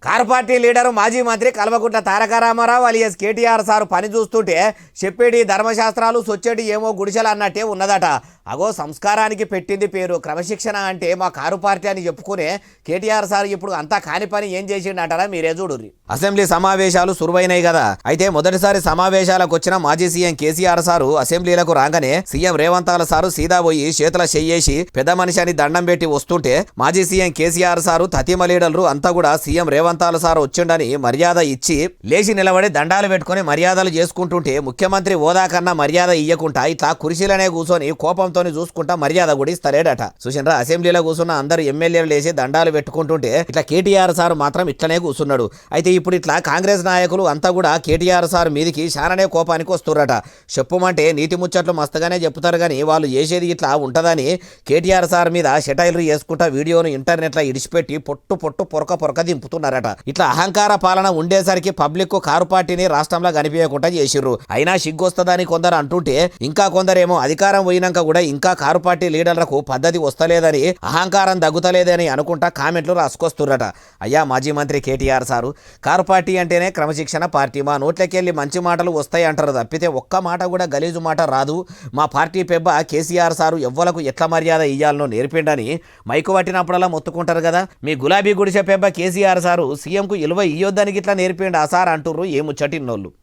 Car party leader మాజీ మంత్రి Kalvakuntla Taraka Ramarao alias KTR sir పని చూస్తుంటే చెప్పేటి ధర్మశాస్త్రాలు సొచ్చేటి ఏమో గుడిసెలు అన్నట్టే ఉన్నదట. అగో సంస్కారానికి పెట్టింది పేరు క్రమశిక్షణ అంటే మా కారు పార్టీ అని చెప్పుకునే కేటీఆర్ సార్ ఇప్పుడు అంతా కాని పని ఏం చేసిండటారా మీరే చూడుర్రి. అసెంబ్లీ సమావేశాలు సురువైనాయి కదా. అయితే మొదటిసారి సమావేశాలకు వచ్చిన మాజీ సీఎం కేసీఆర్ సారు అసెంబ్లీలకు రాగానే సీఎం రేవంత్ సారు సీదా పోయి చేతుల చెయ్యేసి పెద్ద మనిషి అని దండం పెట్టి వస్తుంటే మాజీ సీఎం కేసీఆర్ సారు తతిమ లీడర్లు అంతా కూడా సీఎం రేవంత్ సార్ వచ్చిండని మర్యాద ఇచ్చి లేచి నిలబడి దండాలు పెట్టుకుని మర్యాదలు చేసుకుంటుంటే ముఖ్యమంత్రి హోదా కన్నా మర్యాద ఇయ్యకుండా ఇట్లా కుర్చీలనే కూర్చొని కోపంతో చూసుకుంటా మర్యాద కూడా ఇస్తలేడట. చూసినరా అసెంబ్లీలో కూర్చున్న అందరు ఎమ్మెల్యేలు లేచి దండాలు పెట్టుకుంటుంటే ఇట్లా కేటీఆర్ సార్ మాత్రం ఇట్లనే కూర్చున్నాడు. అయితే ఇప్పుడు ఇట్లా కాంగ్రెస్ నాయకులు అంతా కూడా కేటీఆర్ సార్ మీదికి చాలానే కోపానికి వస్తుర్రట. చెప్పుమంటే నీతి ముచ్చట్లు మస్తుగానే చెప్తారు కానీ వాళ్ళు చేసేది ఇట్లా ఉంటదని కేటీఆర్ సార్ మీద సెటైలర్ చేసుకుంటా వీడియోను ఇంటర్నెట్లో ఇడిచిపెట్టి పొట్టు పొరక దింపుతున్నారట. ఇట్లా అహంకార పాలన ఉండేసరికి పబ్లిక్ కారు పార్టీని రాష్ట్రంలో కనిపించకుండా చేసిర్రు. అయినా సిగ్గొస్తుందని కొందరు అంటుంటే ఇంకా కొందరేమో అధికారం పోయినాక కూడా ఇంకా కారు పార్టీ లీడర్లకు పద్ధతి వస్తలేదని అహంకారం దగ్గుతలేదని అనుకుంటా కామెంట్లు రాసుకొస్తుర్రట. అయ్యా మాజీ మంత్రి కేటీఆర్ సారు కారు పార్టీ అంటేనే క్రమశిక్షణ పార్టీ, మా నోట్లకెళ్ళి మంచి మాటలు వస్తాయి అంటారు తప్పితే ఒక్క మాట కూడా గలీజు మాట రాదు. మా పార్టీ పెబ్బ కేసీఆర్ సారు ఎవ్వలకు ఎట్లా మర్యాద ఇయ్యాలనో నేర్పిండని మైకు పట్టినప్పుడల్లా మొత్తుకుంటారు కదా. మీ గులాబీ గుడిసె పెబ్బ కేసీఆర్ సారు సీఎంకు ఇలువ ఇయ్యొద్దానికి ఇట్లా నేర్పిండి ఆ సార్ అంటుర్రు ఏ ముచ్చటిన్నోళ్ళు.